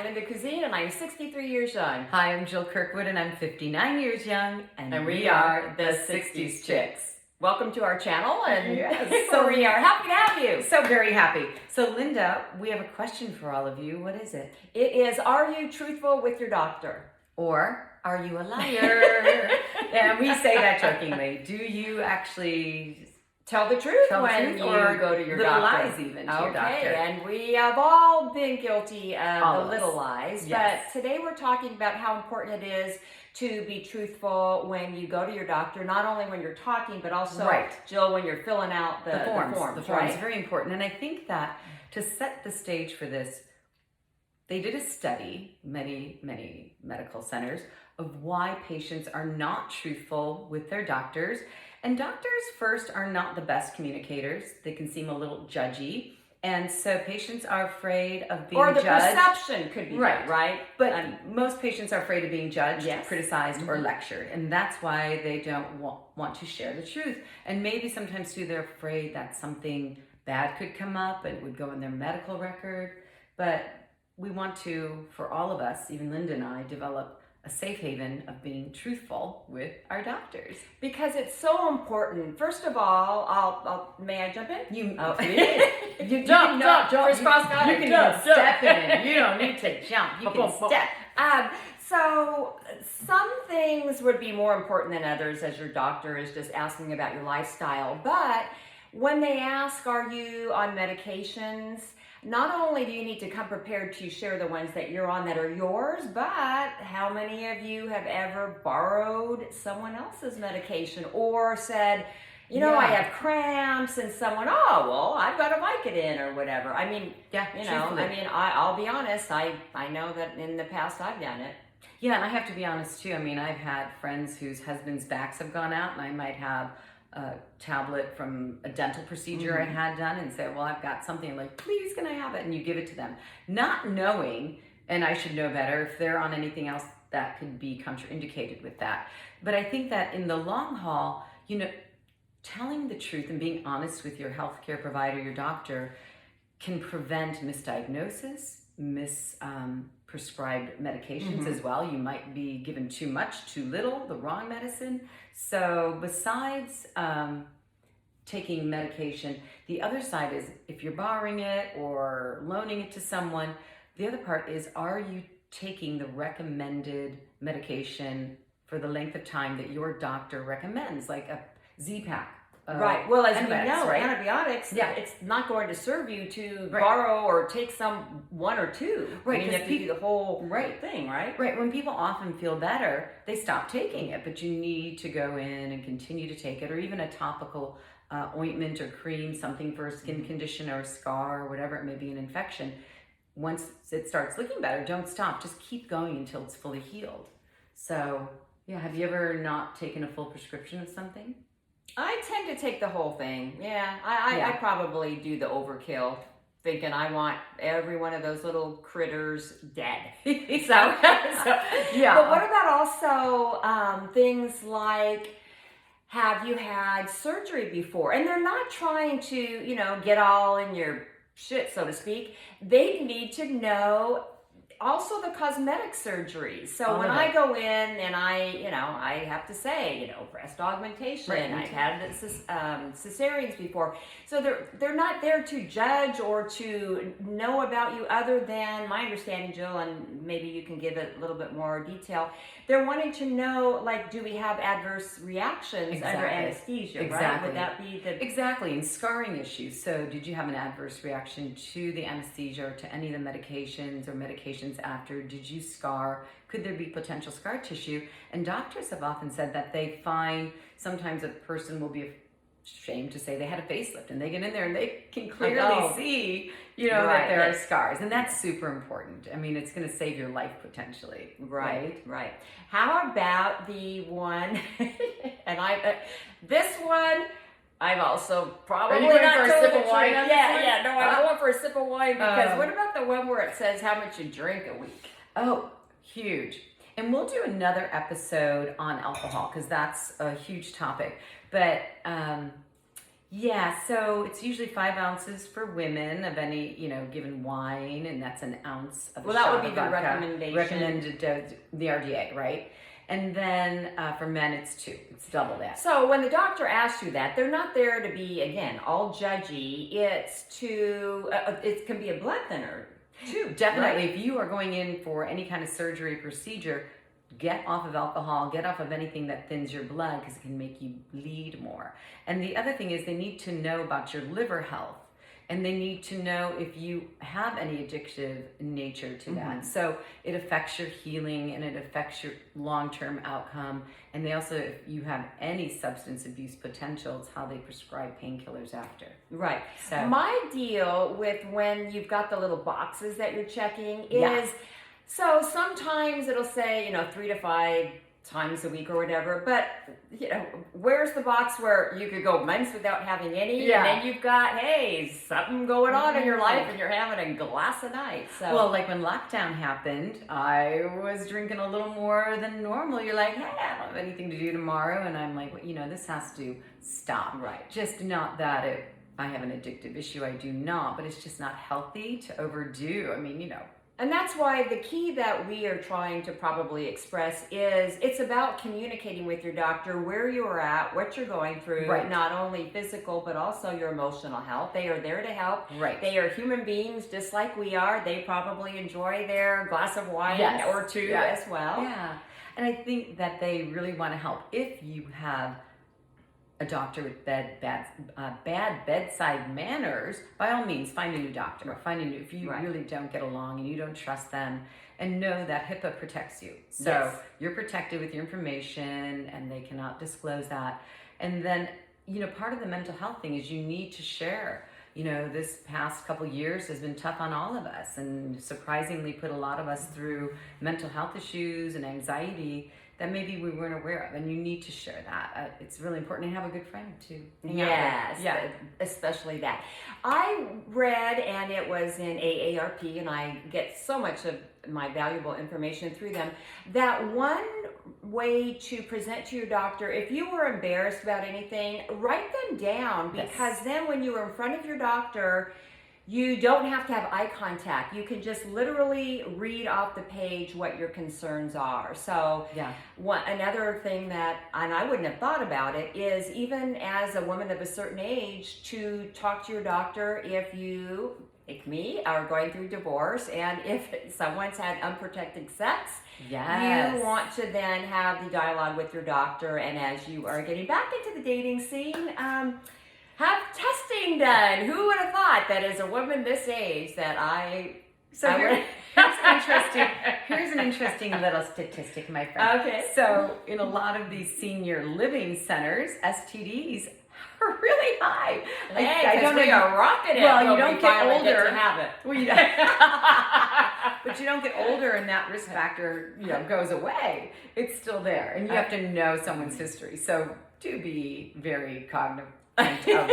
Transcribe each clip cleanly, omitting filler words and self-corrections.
Linda Cuisine, and I'm 63 years young. Hi, I'm Jill Kirkwood, and I'm 59 years young, and we are the 60s Chicks. Welcome to our channel, and so we are happy to have you. So very happy. So Linda, we have a question for all of you. What is it? It is, are you truthful with your doctor? Or are you a liar? And we say that jokingly. Do you actually tell the truth when you or go to your little doctor? lies even to your doctor? Okay, and we have all been guilty of all the little lies. Yes. But today we're talking about how important it is to be truthful when you go to your doctor, not only when you're talking, but also, Jill, when you're filling out the forms. The forms are very important. And I think that to set the stage for this, they did a study, many medical centers, of why patients are not truthful with their doctors. And doctors, first, are not the best communicators. They can seem a little judgy. And so patients are afraid of being judged. Or the perception could be right? But most patients are afraid of being judged, criticized, Mm-hmm. or lectured. And that's why they don't want to share the truth. And maybe sometimes, too, they're afraid that something bad could come up and it would go in their medical record. But we want to, for all of us, even Linda and I, develop a safe haven of being truthful with our doctors. Because it's so important. First of all, may I jump in? You jump. Crisscross got it. You can step in. You don't need to jump. You can step. So some things would be more important than others, as your doctor is just asking about your lifestyle. But when they ask, are you on medications? Not only do you need to come prepared to share the ones that you're on that are yours, but how many of you have ever borrowed someone else's medication or said, I have cramps, and someone, I've got a Vicodin or whatever. I mean, I'll be honest, I know that in the past I've done it. Yeah, and I have to be honest too. I mean, I've had friends whose husbands' backs have gone out, and I might have a tablet from a dental procedure I had done and say, well, I've got something, like, please, can I have it? And you give it to them, not knowing, and I should know better, if they're on anything else that could be contraindicated with that. But I think that in the long haul, telling the truth and being honest with your healthcare provider, your doctor, can prevent misdiagnosis, prescribed medications as well. You might be given too much, too little, the wrong medicine. So besides taking medication, the other side is if you're borrowing it or loaning it to someone, the other part is, are you taking the recommended medication for the length of time that your doctor recommends, like a Z-Pak? Right. Well, as we know, antibiotics, it's not going to serve you to borrow or take one or two. Right. I mean, you have to do the whole thing, right? Right. When people often feel better, they stop taking it, but you need to go in and continue to take it, or even a topical ointment or cream, something for a skin condition or a scar or whatever it may be, an infection. Once it starts looking better, don't stop. Just keep going until it's fully healed. So, have you ever not taken a full prescription of something? I tend to take the whole thing. I probably do the overkill, thinking I want every one of those little critters dead. But what about also things like, have you had surgery before? And they're not trying to, get all in your shit, so to speak. They need to know also the cosmetic surgeries. So when I go in and I have to say, breast augmentation, I've had cesareans before. So they're not there to judge or to know about you, other than my understanding, Jill, and maybe you can give it a little bit more detail. They're wanting to know, like, do we have adverse reactions under anesthesia, right? Would that be the... Exactly, and scarring issues. So did you have an adverse reaction to the anesthesia or to any of the medications or medications after? Did you scar? Could there be potential scar tissue? And doctors have often said that they find sometimes a person will be ashamed to say they had a facelift, and they get in there and they can clearly see, that there are scars. And that's super important. I mean, it's going to save your life potentially. Right. How about the one, and this one, I've also probably not for a sip of wine. I'm going for a sip of wine, because what about the one where it says how much you drink a week? Oh, huge. And we'll do another episode on alcohol, because that's a huge topic. But Yeah, so it's usually 5 ounces for women of any, given wine, and that's an ounce of a Well, that shot would be of the vodka. recommendation. Recommended dose, the RDA, right? And then for men, it's 2. It's double that. So when the doctor asks you that, they're not there to be, again, all judgy. It's to, it can be a blood thinner too. Definitely. Right? If you are going in for any kind of surgery procedure, get off of alcohol, get off of anything that thins your blood because it can make you bleed more. And the other thing is they need to know about your liver health. And they need to know if you have any addictive nature to that. So it affects your healing and it affects your long-term outcome. And they also, if you have any substance abuse potential, it's how they prescribe painkillers after. Right. So my deal with when you've got the little boxes that you're checking is, so sometimes it'll say, 3 to 5 times a week or whatever, but where's the box where you could go months without having any, and then you've got, hey, something going on in your life and you're having a glass a night. So well, like when lockdown happened, I was drinking a little more than normal. You're like, hey, I don't have anything to do tomorrow, and I'm like, well, this has to stop. Right. Just not that I have an addictive issue, I do not, but it's just not healthy to overdo. I mean, And that's why the key that we are trying to probably express is it's about communicating with your doctor where you are at, what you're going through, Right. not only physical, but also your emotional health. They are there to help. Right. They are human beings just like we are. They probably enjoy their glass of wine or 2 as well. Yeah. And I think that they really want to help. If you have a doctor with bad bedside manners, by all means, find a new doctor. If you really don't get along and you don't trust them, and know that HIPAA protects you. So you're protected with your information and they cannot disclose that. And then, part of the mental health thing is you need to share. This past couple years has been tough on all of us and surprisingly put a lot of us through mental health issues and anxiety that maybe we weren't aware of, and you need to share that. It's really important to have a good friend too. Yes, especially that. I read, and it was in AARP, and I get so much of my valuable information through them, that one way to present to your doctor, if you were embarrassed about anything, write them down, because then when you are in front of your doctor, you don't have to have eye contact. You can just literally read off the page what your concerns are. So another thing that, and I wouldn't have thought about it, is even as a woman of a certain age to talk to your doctor if you, like me, are going through divorce, and if someone's had unprotected sex, you want to then have the dialogue with your doctor, and as you are getting back into the dating scene, have testing done. Who would have thought that as a woman this age that Here's an interesting little statistic, my friend. Okay. So in a lot of these senior living centers, STDs are really high. I don't know. You're rocking it. Well, you don't get older. Get to have it. Well, but you don't get older, and that risk factor, goes away. It's still there, and you have to know someone's history. So do be very cognizant of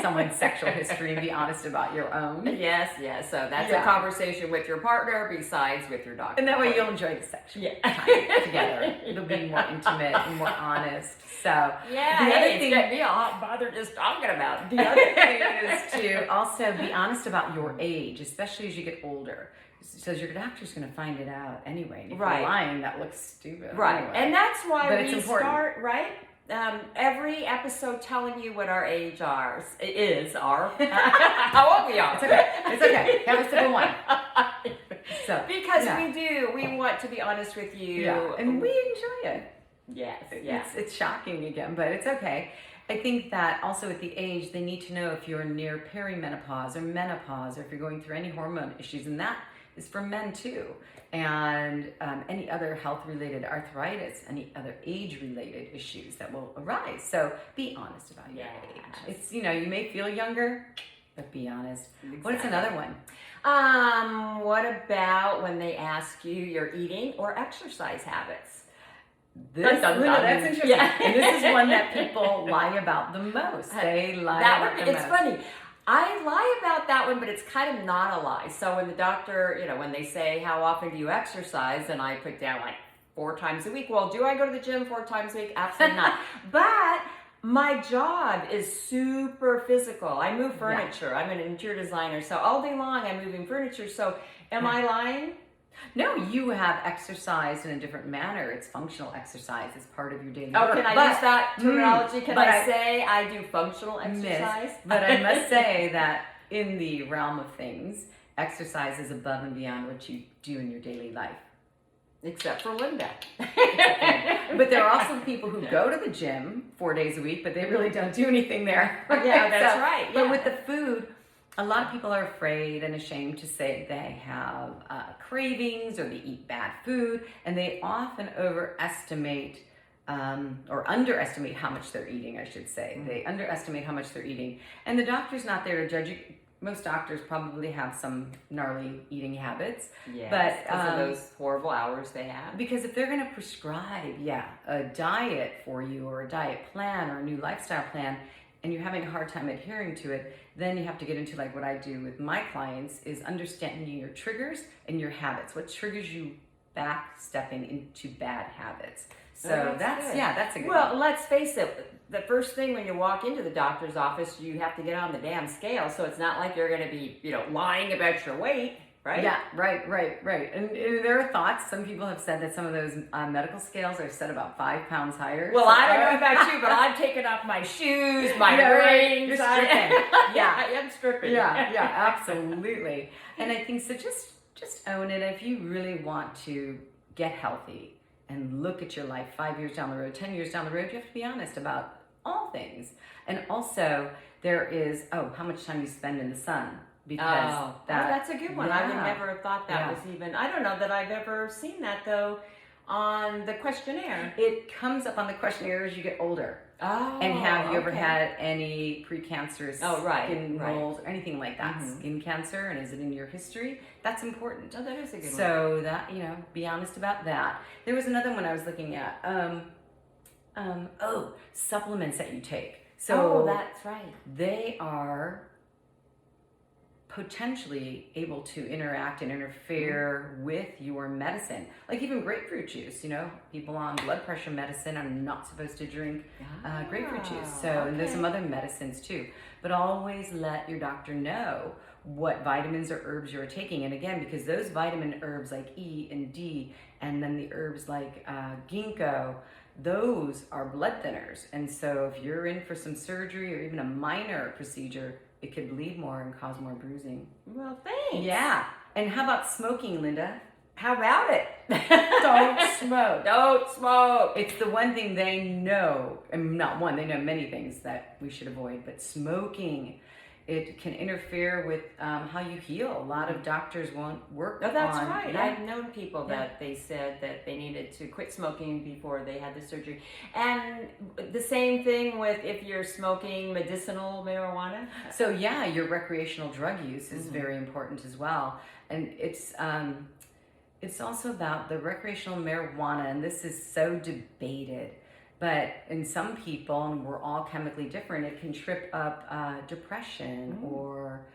someone's sexual history and be honest about your own. Yes. So that's a conversation with your partner besides with your doctor. And that way you'll enjoy the sex time together. It'll be more intimate and more honest. So the other thing, it's getting me all bothered just talking about it. The other thing is to also be honest about your age, especially as you get older. So your doctor's going to find it out anyway. And if you're lying, that looks stupid. Right. Anyway. And that's why we start, every episode telling you what our age are, how old we are. It's okay. Have a sip of wine. So, because we want to be honest with you. Yeah. And we enjoy it. Yes. It's shocking again, but it's okay. I think that also at the age, they need to know if you're near perimenopause or menopause, or if you're going through any hormone issues, and that is for men too. And any other health-related arthritis, any other age-related issues that will arise. So be honest about your age. It's, you may feel younger, but be honest. Exactly. What's another one? What about when they ask you your eating or exercise habits? That's interesting. Yeah. And this is one that people lie about the most. They lie about the most. It's funny. I lie about that one, but it's kind of not a lie. So when the doctor, when they say, how often do you exercise? And I put down 4 times a week. Well, do I go to the gym 4 times a week? Absolutely not. But My job is super physical. I move furniture. I'm an interior designer. So all day long I'm moving furniture. So am I lying? No, you have exercised in a different manner. It's functional exercise. It's part of your daily work. Can I use that terminology? Can I say I do functional exercise? But I must say that in the realm of things, exercise is above and beyond what you do in your daily life. Except for Linda. But there are also people who go to the gym 4 days a week, but they really don't do anything there. Yeah, that's right. But with the food, a lot of people are afraid and ashamed to say they have cravings or they eat bad food, and they often overestimate or underestimate how much they're eating, I should say. They underestimate how much they're eating. And the doctor's not there to judge you. Most doctors probably have some gnarly eating habits. Yes, but because of those horrible hours they have. Because if they're going to prescribe, a diet for you or a diet plan or a new lifestyle plan, and you're having a hard time adhering to it, then you have to get into like what I do with my clients is understanding your triggers and your habits. What triggers you back stepping into bad habits. So that's a good one. Let's face it. The first thing when you walk into the doctor's office, you have to get on the damn scale. So it's not like you're going to be, lying about your weight, right? Yeah, right. And there are thoughts. Some people have said that some of those medical scales are set about 5 pounds higher. Well, I don't know about you, but I've taken off my shoes, my rings. You're stripping. I am stripping. Yeah, absolutely. And I think so. Just own it. If you really want to get healthy and look at your life 5 years down the road, 10 years down the road, you have to be honest about all things. And also, there is, how much time you spend in the sun. Because that's a good one. I would never have thought that was even, I don't know that I've ever seen that though on the questionnaire. It comes up on the questionnaire as you get older. And have you ever had any precancerous skin mold or anything like that? Skin cancer, and is it in your history? That's important. Oh, that is a good one. So that, be honest about that. There was another one I was looking at. Supplements that you take. So that's right. They are potentially able to interact and interfere with your medicine. Like even grapefruit juice, people on blood pressure medicine are not supposed to drink grapefruit juice. And there's some other medicines too. But always let your doctor know what vitamins or herbs you're taking. And again, because those vitamin herbs like E and D, and then the herbs like ginkgo, those are blood thinners. And so if you're in for some surgery or even a minor procedure, it could bleed more and cause more bruising. Well, thanks. Yeah. And how about smoking, Linda? How about it? Don't smoke. Don't smoke. It's the one thing they know, and not one, they know many things that we should avoid, but smoking, it can interfere with how you heal. A lot of doctors won't work on. Oh, that's right. Yeah. I've known people that they said that they needed to quit smoking before they had the surgery. And the same thing with if you're smoking medicinal marijuana. So your recreational drug use is very important as well. And it's also about the recreational marijuana, and this is so debated. But in some people, and we're all chemically different, it can trip up depression or,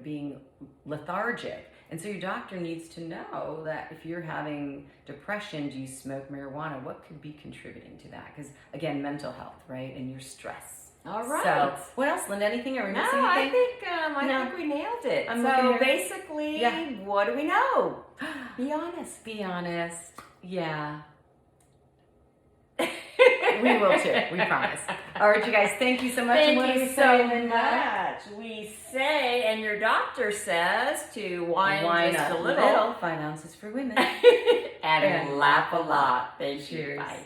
being lethargic. And so your doctor needs to know that if you're having depression, do you smoke marijuana? What could be contributing to that? Because again, mental health, right? And your stress. All right. So what else, Linda? Anything? Are we missing anything? I think we nailed it. So basically, what do we know? Be honest. Be honest. Yeah. We will too. We promise. All right, you guys. Thank you so much. Thank you so much. We say, and your doctor says to wine just a little. 5 ounces for women. and laugh a lot. Thank you. Bye.